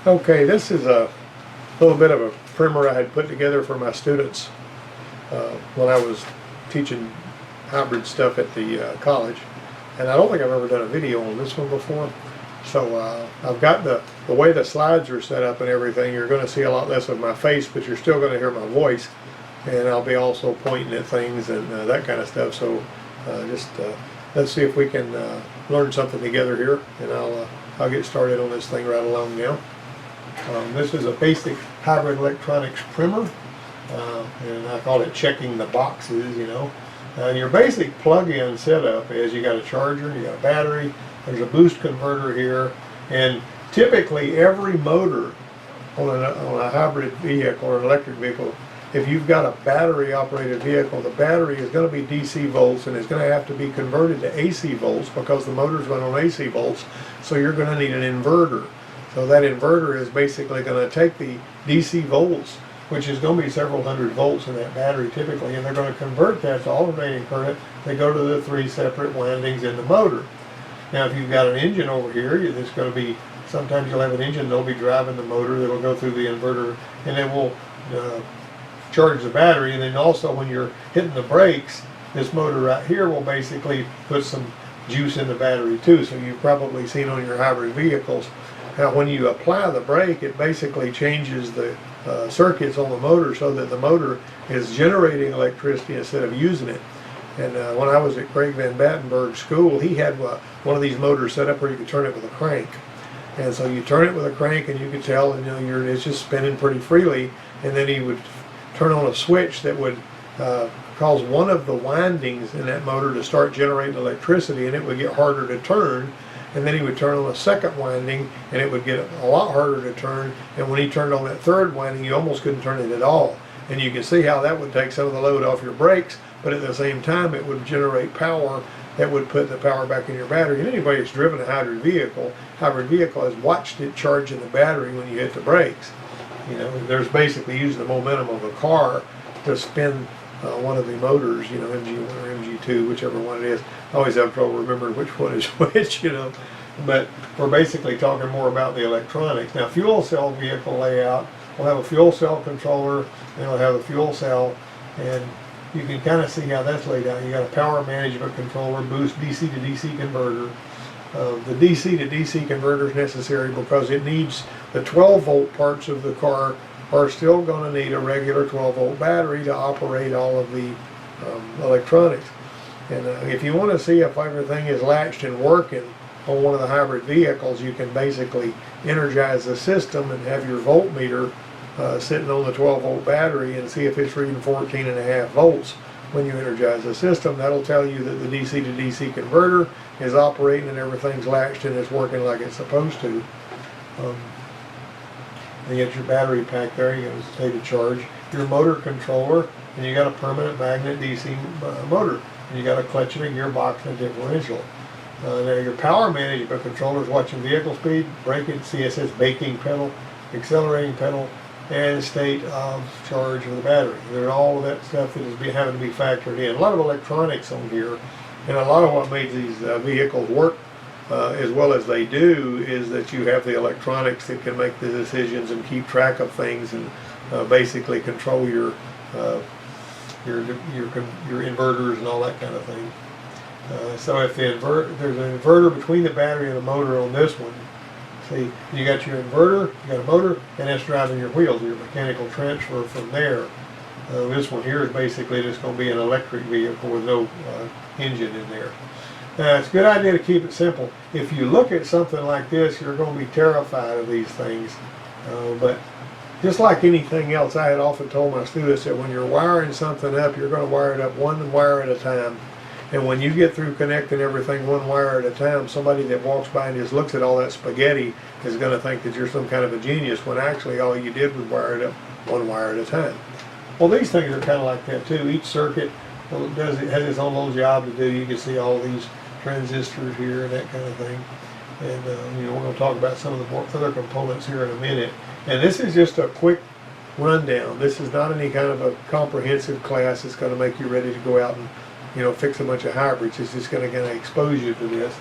Okay, this is a little bit of a primer I had put together for my students when I was teaching hybrid stuff at the college. And I don't think I've ever done a video on this one before. So I've got the way the slides are set up and everything, you're going to see a lot less of my face, but you're still going to hear my voice. And I'll be also pointing at things and that kind of stuff. So let's see if we can learn something together here. And I'll get started on this thing right along now. This is a basic hybrid electronics primer, and I call it checking the boxes, you know. Your basic plug-in setup is you got a charger, you got a battery, there's a boost converter here, and typically every motor on a hybrid vehicle or an electric vehicle, if you've got a battery operated vehicle, the battery is going to be DC volts and it's going to have to be converted to AC volts because the motors run on AC volts, so you're going to need an inverter. So that inverter is basically going to take the DC volts, which is going to be several hundred volts in that battery typically, and they're going to convert that to alternating current. They go to the 3 separate windings in the motor. Now if you've got an engine over here, there's going to be, sometimes you'll have an engine that'll be driving the motor, that'll go through the inverter, and it will charge the battery. And then also when you're hitting the brakes, this motor right here will basically put some juice in the battery too. So you've probably seen on your hybrid vehicles, now when you apply the brake, it basically changes the circuits on the motor so that the motor is generating electricity instead of using it. And when I was at Craig Van Battenberg's school, he had one of these motors set up where you could turn it with a crank. And so you turn it with a crank and you could tell, you know, it's just spinning pretty freely. And then he would turn on a switch that would cause one of the windings in that motor to start generating electricity, and it would get harder to turn. And then he would turn on a second winding and it would get a lot harder to turn, and when he turned on that third winding you almost couldn't turn it at all. And you can see how that would take some of the load off your brakes, but at the same time it would generate power that would put the power back in your battery. And anybody that's driven a hybrid vehicle has watched it charging the battery when you hit the brakes. You know, there's basically using the momentum of a car to spin one of the motors, you know, MG1 or MG2, whichever one it is. I always have trouble remembering which one is which, you know. But we're basically talking more about the electronics. Now, fuel cell vehicle layout, we'll have a fuel cell controller, and we'll have a fuel cell, and you can kind of see how that's laid out. You got a power management controller, boost DC to DC converter. The DC to DC converter is necessary because it needs the 12 volt parts of the car are still going to need a regular 12 volt battery to operate all of the electronics. And if you want to see if everything is latched and working on one of the hybrid vehicles, you can basically energize the system and have your voltmeter sitting on the 12 volt battery and see if it's reading 14.5 volts. When you energize the system, that'll tell you that the DC to DC converter is operating and everything's latched and it's working like it's supposed to. You get your battery pack there, you got a state of charge, your motor controller, and you got a permanent magnet DC motor, and you got a clutch and a gearbox and a differential. Now your power management controller is watching vehicle speed, braking, CSS, baking pedal, accelerating pedal, and state of charge of the battery. There's all of that stuff that is having to be factored in. A lot of electronics on here, and a lot of what made these vehicles work as well as they do is that you have the electronics that can make the decisions and keep track of things and basically control your inverters and all that kind of thing. So if there's an inverter between the battery and the motor on this one, see, you got your inverter, you got a motor, and that's driving your wheels, your mechanical transfer from there. This one here is basically just going to be an electric vehicle with no engine in there. It's a good idea to keep it simple. If you look at something like this, you're going to be terrified of these things. But just like anything else, I had often told my students that when you're wiring something up, you're going to wire it up one wire at a time. And when you get through connecting everything one wire at a time, somebody that walks by and just looks at all that spaghetti is going to think that you're some kind of a genius, when actually all you did was wire it up one wire at a time. Well, these things are kind of like that too. Each circuit has its own little job to do. You can see all these transistors here and that kind of thing. And you know, we're going to talk about some of the more other components here in a minute. And this is just a quick rundown. This is not any kind of a comprehensive class that's going to make you ready to go out and, you know, fix a bunch of hybrids. It's just going to kind of expose you to this.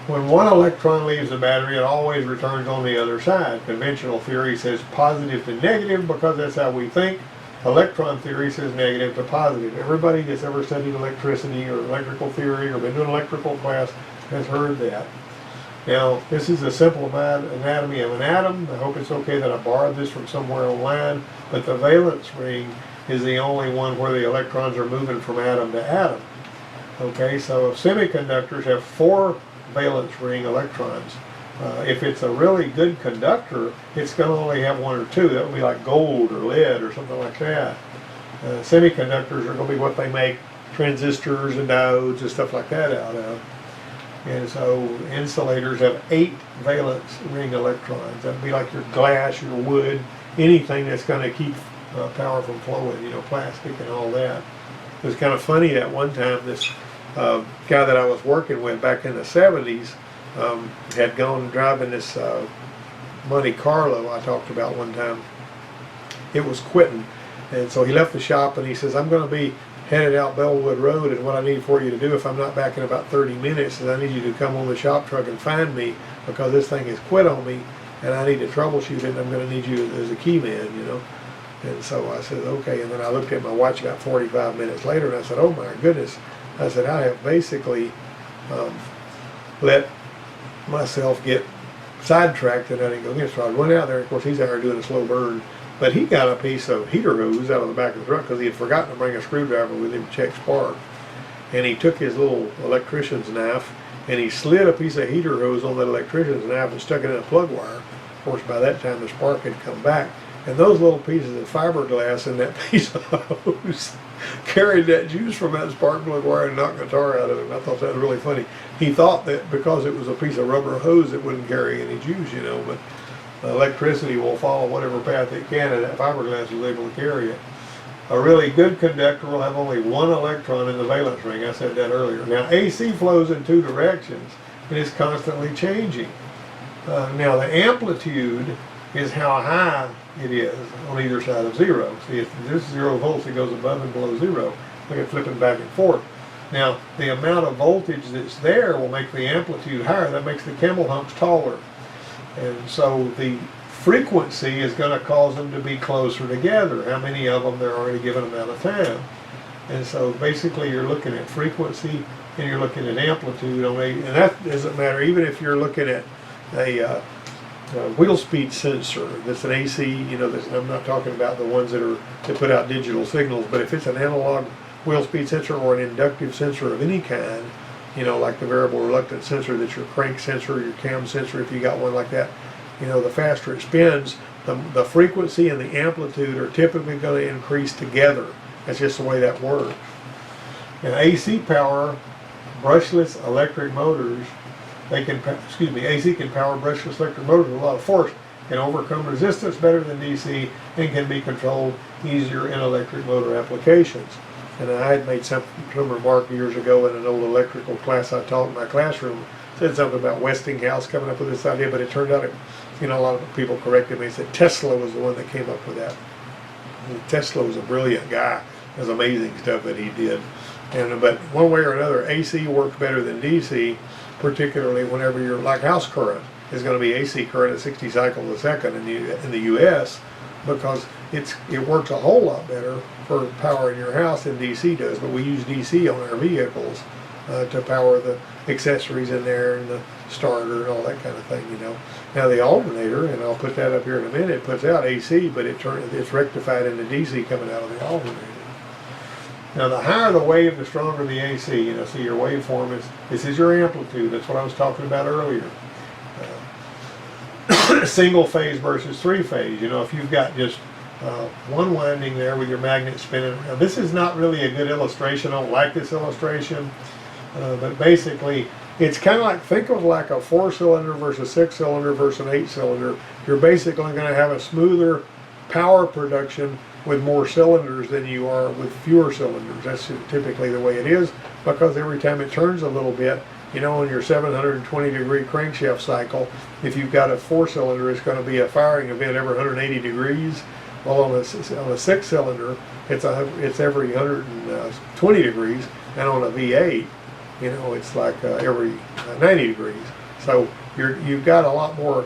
when one electron leaves the battery, it always returns on the other side. Conventional theory says positive to negative because that's how we think. Electron theory says negative to positive. Everybody that's ever studied electricity or electrical theory or been to an electrical class has heard that. Now, this is a simple anatomy of an atom. I hope it's okay that I borrowed this from somewhere online, but the valence ring is the only one where the electrons are moving from atom to atom. Okay, so semiconductors have 4 valence ring electrons. If it's a really good conductor, it's going to only have 1 or 2. That would be like gold or lead or something like that. Semiconductors are going to be what they make transistors and diodes and stuff like that out of. And so insulators have 8 valence ring electrons. That would be like your glass, your wood, anything that's going to keep power from flowing, you know, plastic and all that. It was kind of funny that one time this guy that I was working with back in the 70s had gone driving this Monte Carlo I talked about one time. It was quitting, and so he left the shop and he says, I'm going to be headed out Bellwood Road, and what I need for you to do, if I'm not back in about 30 minutes, is I need you to come on the shop truck and find me, because this thing has quit on me and I need to troubleshoot it, and I'm going to need you as a key man, you know. And so I said, okay. And then I looked at my watch about 45 minutes later and I said, oh my goodness. I said, I have basically let myself get sidetracked, and I didn't go get. So I went out there. Of course, he's out there doing a slow burn, but he got a piece of heater hose out of the back of the truck because he had forgotten to bring a screwdriver with him to check spark. And he took his little electrician's knife and he slid a piece of heater hose on that electrician's knife and stuck it in a plug wire. Of course, by that time the spark had come back, and those little pieces of fiberglass in that piece of hose carried that juice from that spark plug wire and knocked the tar out of it. I thought that was really funny. He thought that because it was a piece of rubber hose it wouldn't carry any juice, you know, but electricity will follow whatever path it can, and that fiberglass was able to carry it. A really good conductor will have only 1 electron in the valence ring. I said that earlier. Now, AC flows in 2 directions and is constantly changing. Now, the amplitude is how high it is on either side of 0. See, if this is 0 volts, it goes above and below 0. Look at flipping back and forth. Now, the amount of voltage that's there will make the amplitude higher. That makes the camel humps taller. And so the frequency is going to cause them to be closer together. How many of them there are at a given amount of time. And so basically you're looking at frequency and you're looking at amplitude on and that doesn't matter even if you're looking at a wheel speed sensor that's an AC, you know, I'm not talking about the ones that put out digital signals, but if it's an analog wheel speed sensor or an inductive sensor of any kind, you know, like the variable reluctance sensor that's your crank sensor, your cam sensor, if you got one like that, you know, the faster it spins, the frequency and the amplitude are typically going to increase together. That's just the way that works. Now, AC power, brushless electric motors, AC can power brushless electric motors with a lot of force, can overcome resistance better than DC, and can be controlled easier in electric motor applications. And I had made some remark years ago in an old electrical class I taught in my classroom, said something about Westinghouse coming up with this idea, but it turned out, you know, a lot of people corrected me and said Tesla was the one that came up with that. And Tesla was a brilliant guy. It was amazing stuff that he did. But one way or another, AC works better than DC, particularly whenever you're like house current is going to be AC current at 60 cycles a second in the U.S. because it works a whole lot better for power in your house than DC does. But we use DC on our vehicles to power the accessories in there and the starter and all that kind of thing, you know. Now the alternator, and I'll put that up here in a minute, puts out AC, but it's rectified into DC coming out of the alternator. Now the higher the wave, the stronger the AC. You know, see your waveform this is your amplitude. That's what I was talking about earlier. Single phase versus 3 phase. You know, if you've got just one winding there with your magnet spinning. Now, this is not really a good illustration. I don't like this illustration, but basically it's kind of like, think of like a 4-cylinder versus 6-cylinder versus an 8-cylinder. You're basically going to have a smoother power production with more cylinders than you are with fewer cylinders. That's typically the way it is, because every time it turns a little bit, you know, on your 720-degree crankshaft cycle, if you've got a 4-cylinder, it's going to be a firing event every 180 degrees. Well, on a 6-cylinder, it's every 120 degrees, and on a V8, You know, it's like every 90 degrees. So you've got a lot more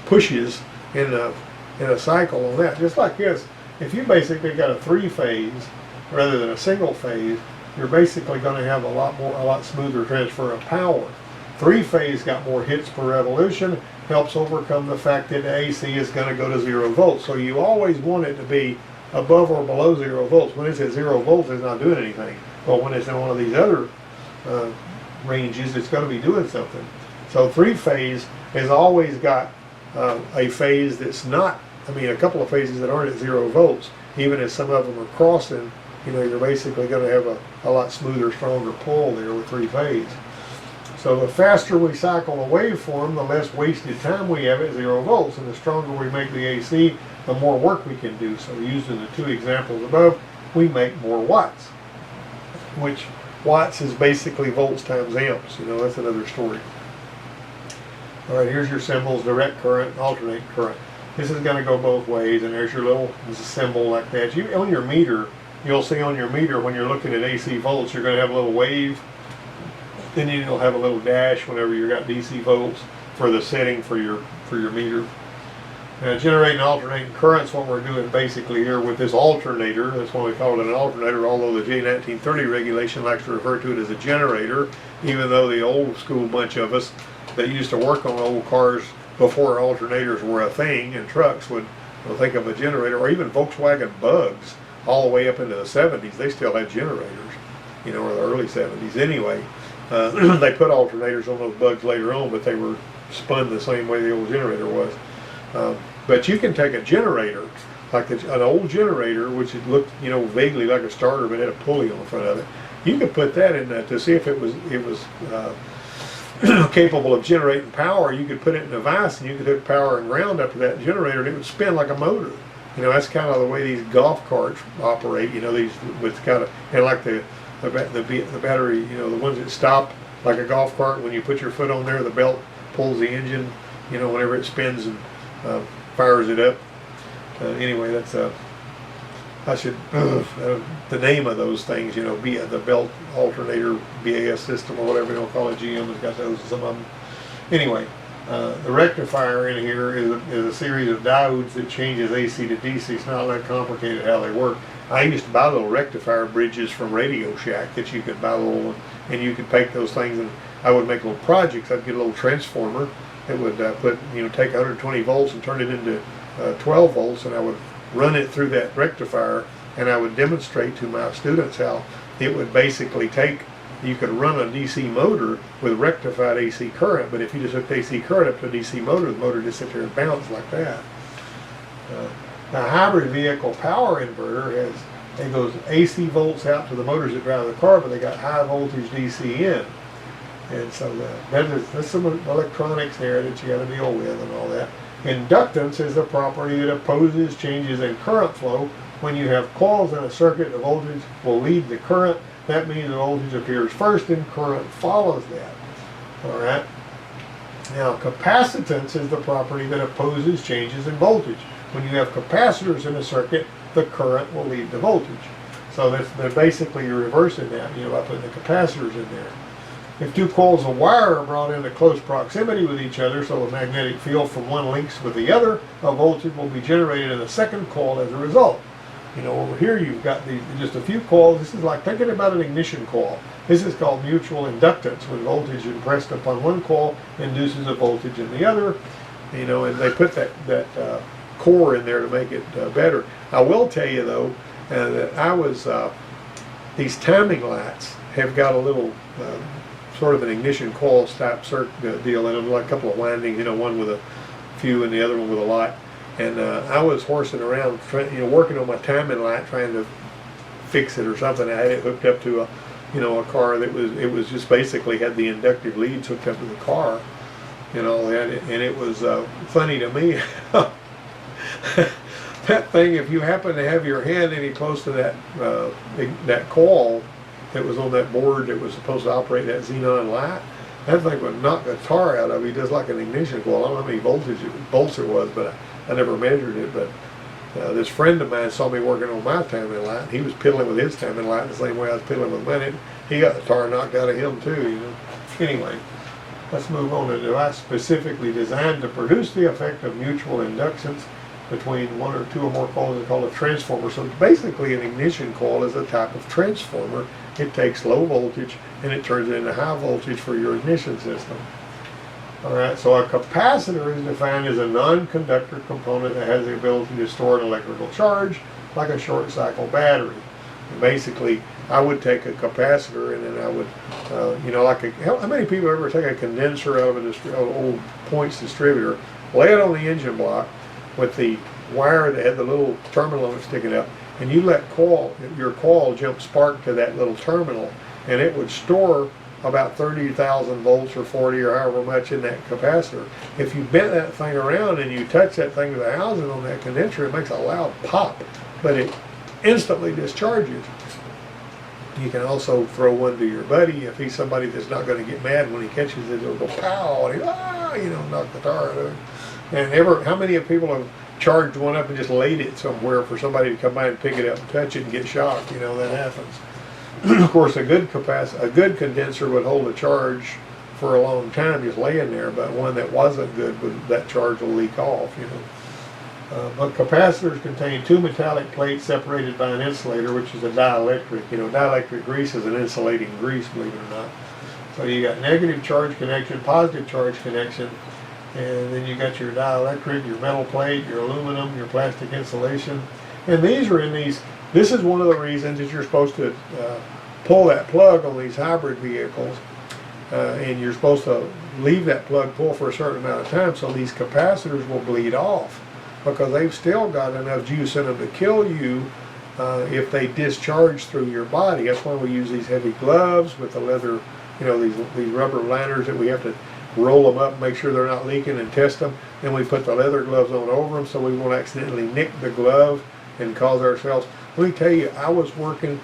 pushes in a cycle on that. Just like this, if you basically got a 3-phase rather than a single phase, you're basically going to have a lot smoother transfer of power. 3-phase got more hits per revolution, helps overcome the fact that AC is going to go to 0 volts. So you always want it to be above or below 0 volts. When it's at 0 volts, it's not doing anything. But when it's in one of these other ranges, it's going to be doing something. So 3-phase has always got a phase that's not, a couple of phases that aren't at 0 volts. Even if some of them are crossing, you're basically going to have a lot smoother, stronger pull there with 3-phase. So the faster we cycle a waveform, the less wasted time we have at 0 volts, and the stronger we make the AC, the more work we can do. So using the 2 examples above, we make more watts, which watts is basically volts times amps. That's another story. All right, here's your symbols: direct current, alternate current. This is going to go both ways, and there's your little symbol like that. On your meter, you'll see on your meter when you're looking at AC volts, you're going to have a little wave. Then you'll have a little dash whenever you've got DC volts for the setting for your meter. Generating alternating currents, what we're doing basically here with this alternator. That's why we call it an alternator, although the J1930 regulation likes to refer to it as a generator, even though the old school bunch of us that used to work on old cars before alternators were a thing in trucks would think of a generator, or even Volkswagen Bugs all the way up into the 70s. They still had generators, or the early 70s anyway. They put alternators on those Bugs later on, but they were spun the same way the old generator was. But you can take a generator, like an old generator, which it looked, vaguely like a starter, but had a pulley on the front of it. You could put that in to see if it was capable of generating power. You could put it in a vise, and you could hook power and ground up to that generator, and it would spin like a motor. That's kind of the way these golf carts operate. These with kind of, and like the battery, the ones that stop like a golf cart. When you put your foot on there, the belt pulls the engine, whenever it spins and fires it up. Anyway, that's the name of those things, the belt alternator BAS system or whatever you want to call it. GM has got those, some of them. Anyway, the rectifier in here is a series of diodes that changes AC to DC. It's not that complicated how they work. I used to buy little rectifier bridges from Radio Shack that you could buy little, and you could take those things, and I would make little projects. I'd get a little transformer that would take 120 volts and turn it into 12 volts, and I would run it through that rectifier, and I would demonstrate to my students how it would basically you could run a DC motor with rectified AC current, but if you just hooked AC current up to a DC motor, the motor just sit there and bounce like that. Now, a hybrid vehicle power inverter it goes AC volts out to the motors that drive the car, but they got high voltage DC in. And so there's some electronics there that you got to deal with and all that. Inductance is a property that opposes changes in current flow. When you have coils in a circuit, the voltage will lead the current. That means the voltage appears first and current follows that. All right. Now, capacitance is the property that opposes changes in voltage. When you have capacitors in a circuit, the current will lead the voltage. So they're basically reversing that, by putting the capacitors in there. If 2 coils of wire are brought into close proximity with each other, so a magnetic field from one links with the other, a voltage will be generated in the second coil as a result. Over here you've got just a few coils. This is like thinking about an ignition coil. This is called mutual inductance, when voltage impressed upon one coil induces a voltage in the other. And they put that core in there to make it better. I will tell you though that these timing lights have got a little sort of an ignition coil type deal in them, like a couple of windings, one with a few and the other one with a lot. And I was horsing around, working on my timing light, trying to fix it or something. I had it hooked up to a car that it was just basically had the inductive leads hooked up to the car, and all that. And it was funny to me. That thing, if you happen to have your hand any close to that coil that was on that board that was supposed to operate that xenon light, that thing would knock the tar out of you just like an ignition coil. I don't know how many volts it was, but I never measured it. But This friend of mine saw me working on my timing light, and he was piddling with his timing light the same way I was piddling with mine. He got the tar knocked out of him too, you know. Anyway, let's move on to a device specifically designed to produce the effect of mutual inductance between one or two or more coils is called a transformer. So basically an ignition coil is a type of transformer. It takes low voltage and it turns it into high voltage for your ignition system. Alright, so a capacitor is defined as a non-conductor component that has the ability to store an electrical charge like a short cycle battery. And basically, I would take a capacitor and then I would, you know, like how many people ever take a condenser out of an old points distributor, lay it on the engine block with the wire that had the little terminal on it sticking up, and you let your coil jump spark to that little terminal, and it would store about 30,000 volts or 40 or however much in that capacitor. If you bent that thing around and you touch that thing to the housing on that condenser, it makes a loud pop, but it instantly discharges. You can also throw one to your buddy if he's somebody that's not going to get mad when he catches it. It'll go pow, and you know, knock the tar out of it. And how many of people have charged one up and just laid it somewhere for somebody to come by and pick it up and touch it and get shocked? You know, that happens. Of course, a good condenser would hold a charge for a long time just laying there, but one that wasn't good, that charge will leak off, you know. But capacitors contain two metallic plates separated by an insulator, which is a dielectric. You know, dielectric grease is an insulating grease, believe it or not. So you got negative charge connection, positive charge connection, and then you got your dielectric, your metal plate, your aluminum, your plastic insulation. And these are in these. This is one of the reasons that you're supposed to pull that plug on these hybrid vehicles, and you're supposed to leave that plug pull for a certain amount of time so these capacitors will bleed off, because they've still got enough juice in them to kill you if they discharge through your body. That's why we use these heavy gloves with the leather, you know, these rubber liners that we have to roll them up and make sure they're not leaking and test them. Then we put the leather gloves on over them so we won't accidentally nick the glove and cause ourselves. Let me tell you, I was working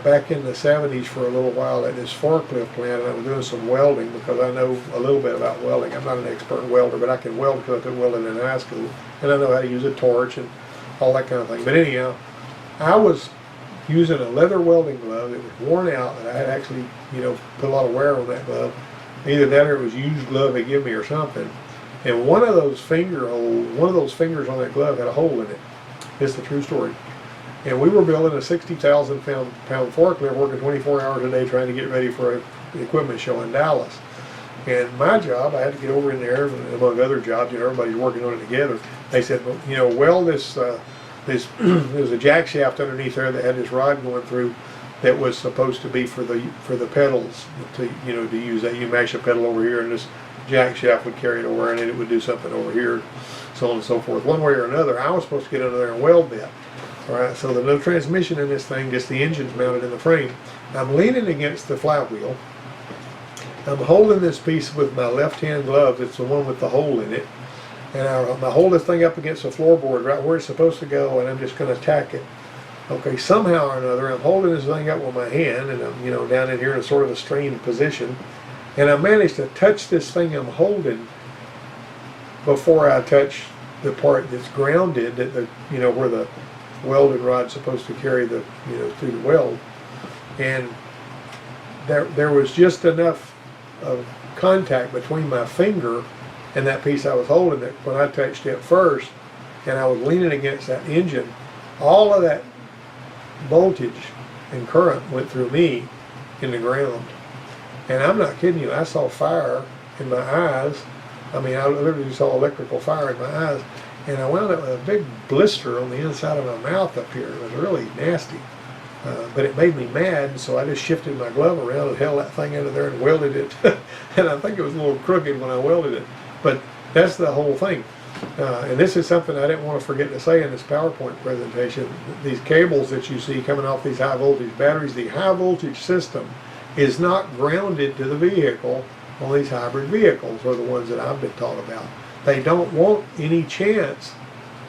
back in the 70s for a little while at this forklift plant, and I was doing some welding because I know a little bit about welding. I'm not an expert welder, but I can weld because I took welding in high school, and I know how to use a torch and all that kind of thing. But anyhow, I was using a leather welding glove. It was worn out, and I had actually, you know, put a lot of wear on that glove. Either that or it was used glove they give me or something. And one of those fingers on that glove had a hole in it. It's the true story. And we were building a 60,000 pound forklift, working 24 hours a day trying to get ready for an equipment show in Dallas. And my job, I had to get over in there, among other jobs, you know, everybody's working on it together. They said, well, you know, weld this, there was a jack shaft underneath there that had this rod going through that was supposed to be for the pedals, to, you know, to use that. You mash a pedal over here and this jack shaft would carry it over and then it would do something over here, so on and so forth. One way or another, I was supposed to get under there and weld that. Alright, so there's no transmission in this thing, just the engine's mounted in the frame. I'm leaning against the flywheel. I'm holding this piece with my left hand glove, it's the one with the hole in it. And I hold this thing up against the floorboard right where it's supposed to go, and I'm just going to tack it. Okay, somehow or another, I'm holding this thing up with my hand, and I'm, you know, down in here in a sort of a strained position. And I managed to touch this thing I'm holding before I touch the part that's grounded, that the, you know, where the welded rod's supposed to carry the, you know, through the weld. And there was just enough of contact between my finger and that piece I was holding that when I touched it first, and I was leaning against that engine, all of that voltage and current went through me in the ground. And I'm not kidding you, I saw fire in my eyes. I mean, I literally saw electrical fire in my eyes. And I wound up with a big blister on the inside of my mouth up here. It was really nasty. But it made me mad, and so I just shifted my glove around and held that thing under there and welded it. And I think it was a little crooked when I welded it. But that's the whole thing. And this is something I didn't want to forget to say in this PowerPoint presentation. These cables that you see coming off these high voltage batteries, the high voltage system is not grounded to the vehicle on these hybrid vehicles, or the ones that I've been taught about. They don't want any chance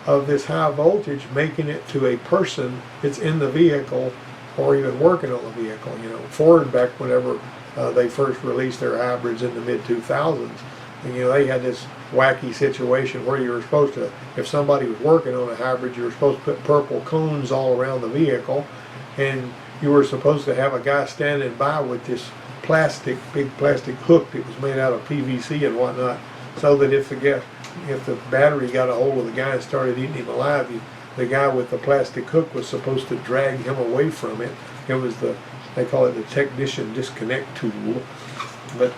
of this high voltage making it to a person that's in the vehicle or even working on the vehicle. You know, Ford, back whenever they first released their hybrids in the mid-2000s, And, they had this wacky situation where you were supposed to, if somebody was working on a hybrid, you were supposed to put purple cones all around the vehicle, and you were supposed to have a guy standing by with this big plastic hook that was made out of PVC and whatnot, so that if the battery got a hold of the guy and started eating him alive, the guy with the plastic hook was supposed to drag him away from it. It was they call it the technician disconnect tool. But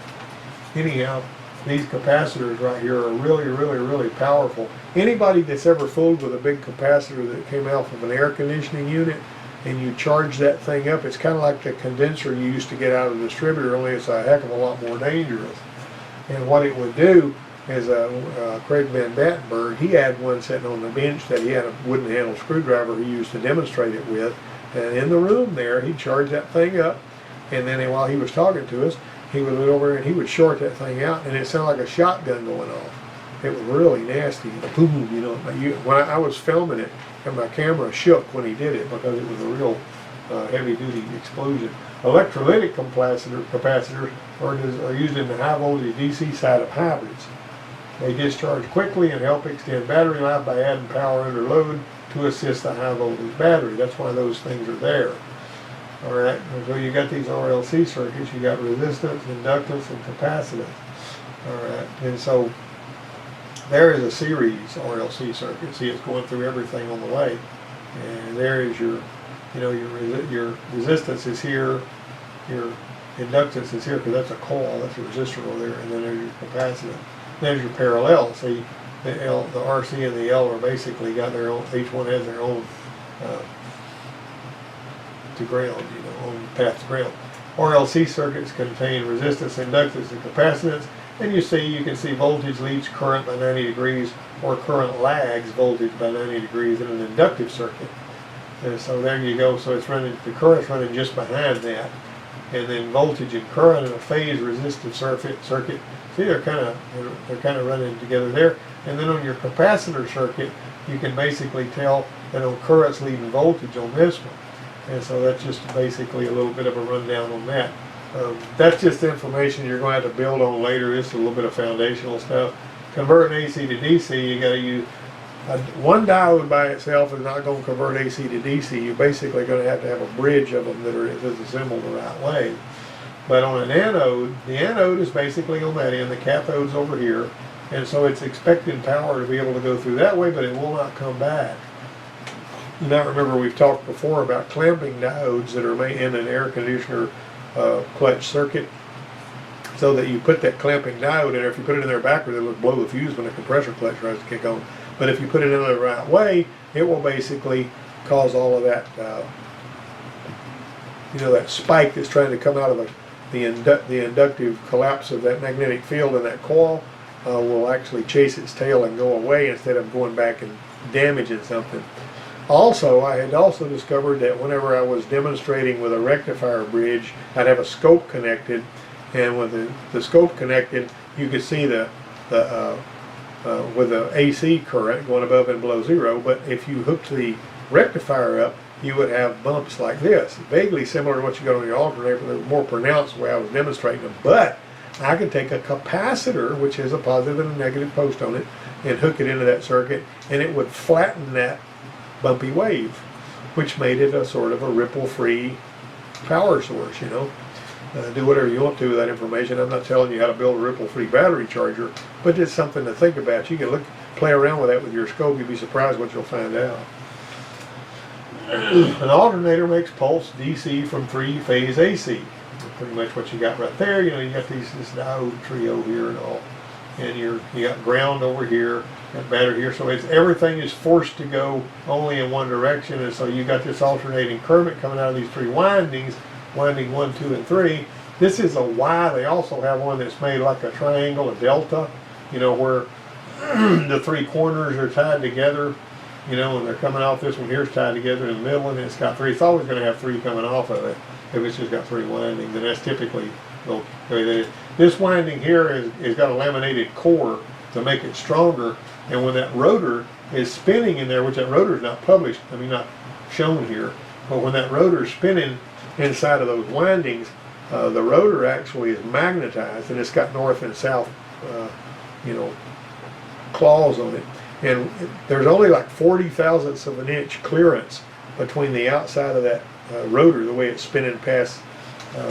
anyhow, these capacitors right here are really, really, really powerful. Anybody that's ever fooled with a big capacitor that came out of an air conditioning unit, and you charge that thing up, it's kind of like the condenser you used to get out of the distributor, only it's a heck of a lot more dangerous. And what it would do is Craig Van Battenberg, he had one sitting on the bench that he had a wooden handle screwdriver he used to demonstrate it with. And in the room there, he'd charge that thing up, and then while he was talking to us, he would look over and he would short that thing out, and it sounded like a shotgun going off. It was really nasty. Boom, when I was filming it, and my camera shook when he did it because it was a real heavy-duty explosion. Electrolytic capacitors are used in the high-voltage DC side of hybrids. They discharge quickly and help extend battery life by adding power under load to assist the high-voltage battery. That's why those things are there. All right, so you got these RLC circuits. You got resistance, inductance, and capacitance. All right, and so there is a series RLC circuit. See, it's going through everything on the way, and there is your resistance is here, your inductance is here because that's a coil, that's a resistor over there, and then there's your capacitance. There's your parallel. See, the RC and the L are basically got their own. Each one has their own to ground, own path to ground. RLC circuits contain resistance, inductance, and capacitance. And you can see voltage leads current by 90 degrees, or current lags voltage by 90 degrees in an inductive circuit. And so there you go. So it's running, the current's running just behind that, and then voltage and current in a phase resistive circuit. See, they're kind of running together there. And then on your capacitor circuit, you can basically tell that on current's leading voltage on this one. And so that's just basically a little bit of a rundown on that. That's just information you're going to have to build on later. This is a little bit of foundational stuff. Converting AC to DC, you got to use one diode by itself is not going to convert AC to DC. You're basically going to have a bridge of them that are assembled the right way. But on an anode, the anode is basically on that end, the cathode's over here, and so it's expecting power to be able to go through that way, but it will not come back. Now remember, we've talked before about clamping diodes that are made in an air conditioner clutch circuit, so that you put that clamping diode in there. If you put it in there backwards, it'll blow the fuse when the compressor clutch tries to kick on. But if you put it in the right way, it will basically cause all of that, that spike that's trying to come out of the inductive collapse of that magnetic field in that coil will actually chase its tail and go away instead of going back and damaging something. Also, I had also discovered that whenever I was demonstrating with a rectifier bridge, I'd have a scope connected, and with the scope connected, you could see with the AC current going above and below zero. But if you hooked the rectifier up, you would have bumps like this, vaguely similar to what you got on your alternator, but they're more pronounced the way I was demonstrating them. But I could take a capacitor, which has a positive and a negative post on it, and hook it into that circuit, and it would flatten that bumpy wave, which made it a sort of a ripple-free power source. Do whatever you want to with that information. I'm not telling you how to build a ripple-free battery charger, but it's something to think about. You can play around with that with your scope. You'll be surprised what you'll find out. An alternator makes pulse DC from three-phase AC. Pretty much what you got right there. You got this diode trio here and all, and you got ground over here, and battery here. So everything is forced to go only in one direction, and so you got this alternating current coming out of these three windings, winding 1, 2, and 3. This is a Y. They also have one that's made like a triangle, a delta, where the three corners are tied together, and they're coming off. This one here is tied together in the middle, and it's got three. It's always going to have three coming off of it. If it's just got three windings, and that's typically the way that is. This winding here is got a laminated core to make it stronger, and when that rotor is spinning in there, which that rotor is not published, not shown here, but when that rotor is spinning inside of those windings, the rotor actually is magnetized, and it's got north and south claws on it. And there's only like 40 thousandths of an inch clearance between the outside of that rotor, the way it's spinning past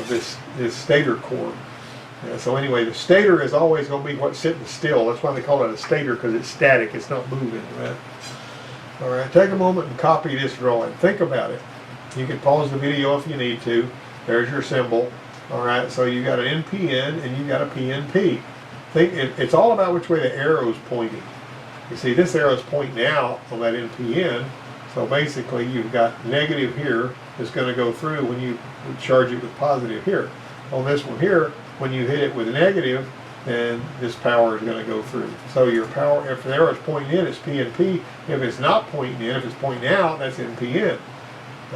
this stator core. So anyway, the stator is always going to be what's sitting still. That's why they call it a stator, because it's static. It's not moving, right? All right, take a moment and copy this drawing. Think about it. You can pause the video if you need to. There's your symbol. All right, so you got an NPN and you got a PNP. It's all about which way the arrow is pointing. You see, this arrow is pointing out on that NPN. So basically, you've got negative here that's going to go through when you charge it with positive here. On this one here, when you hit it with negative, then this power is going to go through. So your power, if the arrow is pointing in, it's PNP. If it's not pointing in, if it's pointing out, that's NPN.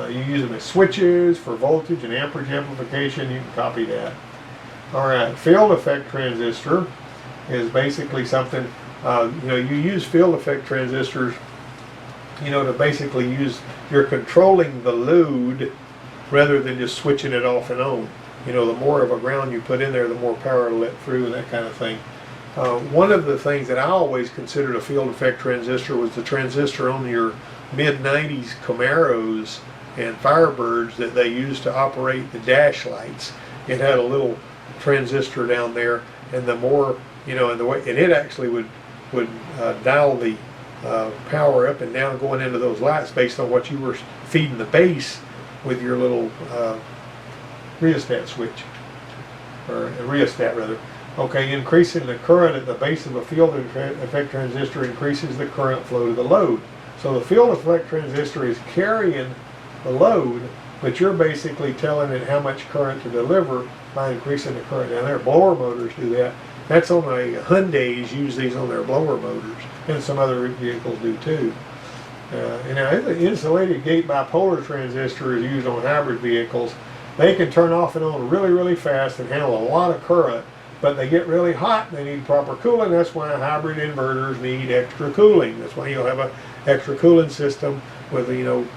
You use them as switches for voltage and amperage amplification. You can copy that. All right, field effect transistor is basically something, you use field effect transistors, to basically you're controlling the load rather than just switching it off and on. The more of a ground you put in there, the more power it'll let through and that kind of thing. One of the things that I always considered a field effect transistor was the transistor on your mid-90s Camaros and Firebirds that they used to operate the dash lights. It had a little transistor down there, and the more, and it actually would dial the power up and down going into those lights based on what you were feeding the base with your little rheostat switch, or a rheostat rather. Okay, increasing the current at the base of a field effect transistor increases the current flow to the load. So the field effect transistor is carrying the load, but you're basically telling it how much current to deliver by increasing the current. Now their blower motors do that. That's on the Hyundais use these on their blower motors, and some other vehicles do too. And now the insulated gate bipolar transistor is used on hybrid vehicles. They can turn off and on really, really fast and handle a lot of current, but they get really hot and they need proper cooling. That's why hybrid inverters need extra cooling. That's why you'll have an extra cooling system with,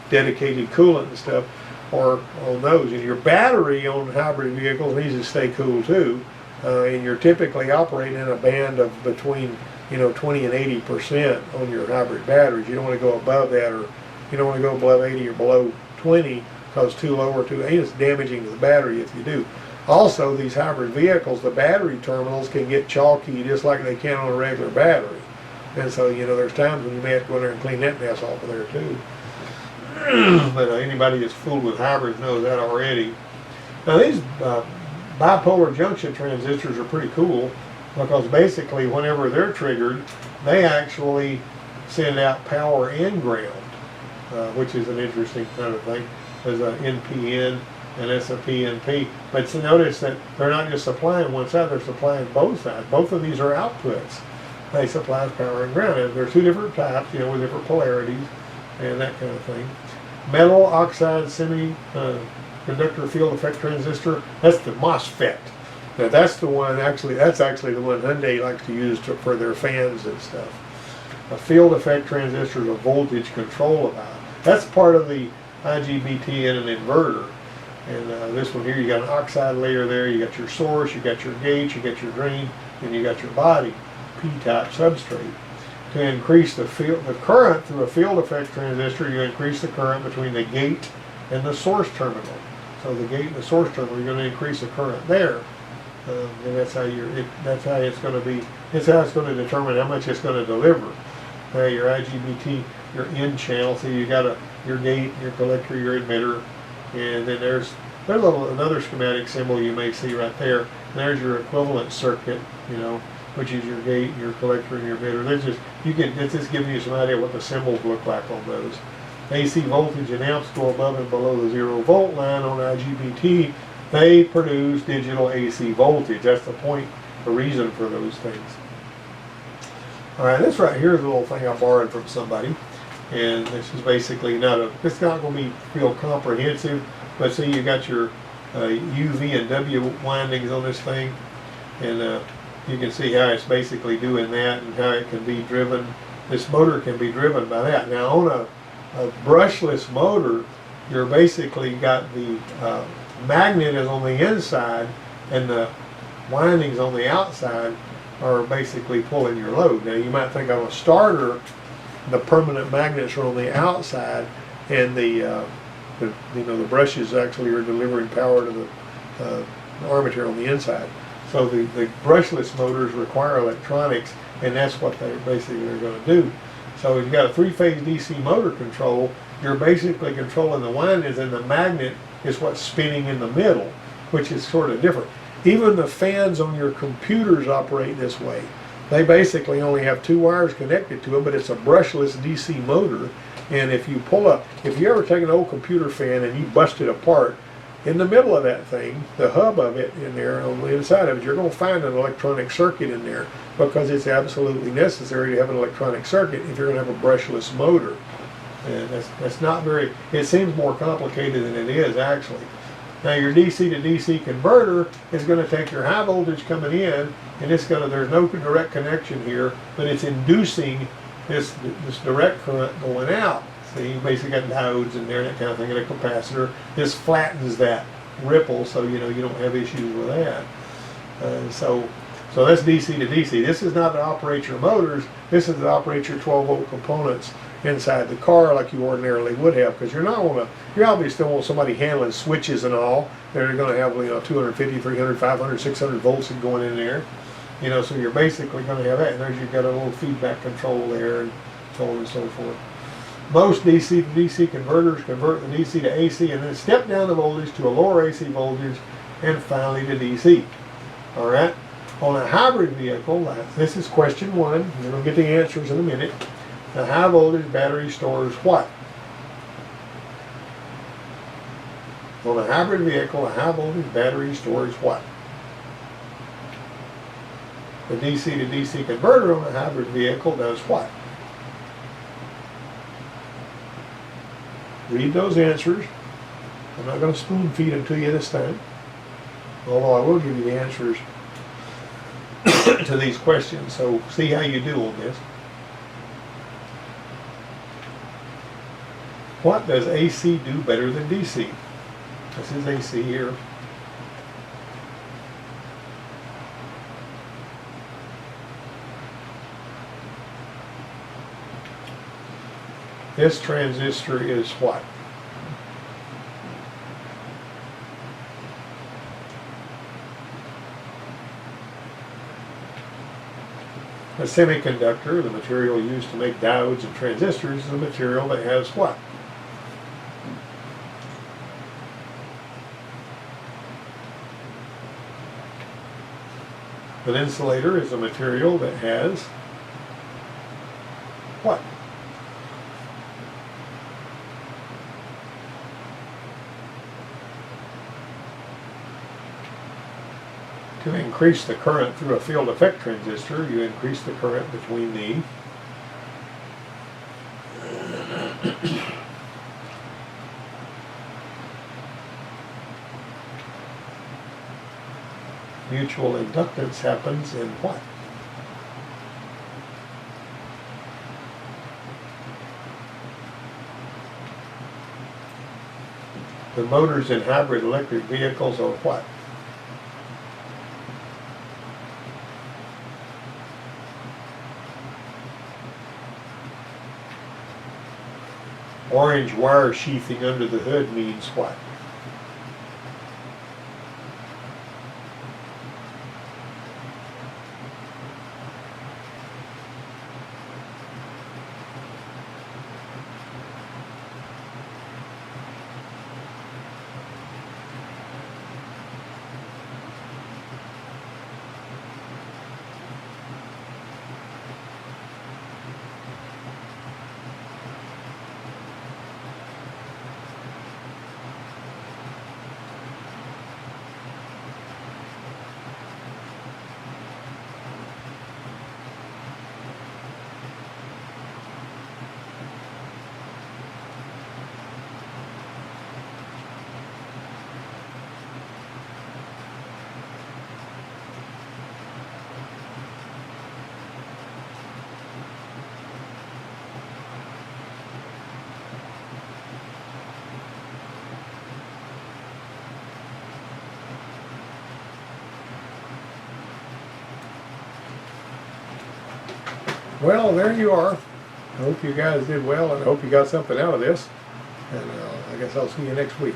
dedicated coolant and stuff, or on those. And your battery on hybrid vehicles needs to stay cool too. And you're typically operating in a band of between 20 and 80% on your hybrid batteries. You don't want to go above that, or you don't want to go above 80 or below 20, because too low or too 8 is damaging to the battery if you do. Also, these hybrid vehicles, the battery terminals can get chalky just like they can on a regular battery. And so, there's times when you may have to go in there and clean that mess off of there too. But anybody that's fooled with hybrids knows that already. Now these bipolar junction transistors are pretty cool, because basically whenever they're triggered, they actually send out power and ground, which is an interesting kind of thing. There's an NPN and that's a PNP. But notice that they're not just supplying one side, they're supplying both sides. Both of these are outputs. They supply power and ground. And there's two different types, with different polarities and that kind of thing. Metal oxide semiconductor field effect transistor, that's the MOSFET. Now that's the one, that's actually the one Hyundai likes to use for their fans and stuff. A field effect transistor is a voltage control about. That's part of the IGBT in an inverter. And this one here, you got an oxide layer there, you got your source, you got your gate, you got your drain, and you got your body, P-type substrate. To increase the current through a field effect transistor, you increase the current between the gate and the source terminal. So the gate and the source terminal, you're going to increase the current there. And that's how it's going to be. It's how it's going to determine how much it's going to deliver. Your IGBT, your in channel. So you got your gate, your collector, your emitter, and then there's another schematic symbol you may see right there. And there's your equivalent circuit, which is your gate, your collector, and your emitter. It's just giving you some idea what the symbols look like on those. AC voltage and amps go above and below the 0 volt line on IGBT. They produce digital AC voltage. That's the point, the reason for those things. All right, this right here is a little thing I borrowed from somebody, and this is basically it's not going to be real comprehensive, but see, you got your UV and W windings on this thing, and you can see how it's basically doing that and how it can be driven. This motor can be driven by that. Now on a brushless motor, you're basically got the magnet is on the inside and the windings on the outside, are basically pulling your load. Now you might think on a starter, the permanent magnets are on the outside, and the brushes actually are delivering power to the armature on the inside. So the brushless motors require electronics, and that's what they're going to do. So if you've got a three-phase DC motor control, you're basically controlling the windings, and the magnet is what's spinning in the middle, which is sort of different. Even the fans on your computers operate this way. They basically only have two wires connected to it, but it's a brushless DC motor. And if you ever take an old computer fan and you bust it apart, in the middle of that thing, the hub of it in there, on the inside of it, you're going to find an electronic circuit in there, because it's absolutely necessary to have an electronic circuit if you're going to have a brushless motor. And that's not very, it seems more complicated than it is actually. Now your DC to DC converter is going to take your high voltage coming in, and there's no direct connection here, but it's inducing this direct current going out. So you basically got diodes in there and that kind of thing, and a capacitor. This flattens that ripple, so you don't have issues with that. So that's DC to DC. This is not to operate your motors. This is to operate your 12-volt components inside the car like you ordinarily would have, because you obviously still want somebody handling switches and all. They're going to have 250, 300, 500, 600 volts going in there. So you're basically going to have that. And you've got a little feedback control there, and so on and so forth. Most DC to DC converters convert the DC to AC and then step down the voltage to a lower AC voltage and finally to DC. All right? On a hybrid vehicle, this is question 1. We're going to get the answers in a minute. The high voltage battery stores what? On a hybrid vehicle, a high voltage battery stores what? The DC to DC converter on a hybrid vehicle does what? Read those answers. I'm not going to spoon feed them to you this time, although I will give you the answers to these questions, so see how you do on this. What does AC do better than DC? This is AC here. This transistor is what? A semiconductor, the material used to make diodes and transistors, is a material that has what? An insulator is a material that has what? To increase the current through a field effect transistor, you increase the current between the mutual inductance happens in what? The motors in hybrid electric vehicles are what? Orange wire sheathing under the hood means what? Well, there you are. I hope you guys did well, and I hope you got something out of this. And I guess I'll see you next week.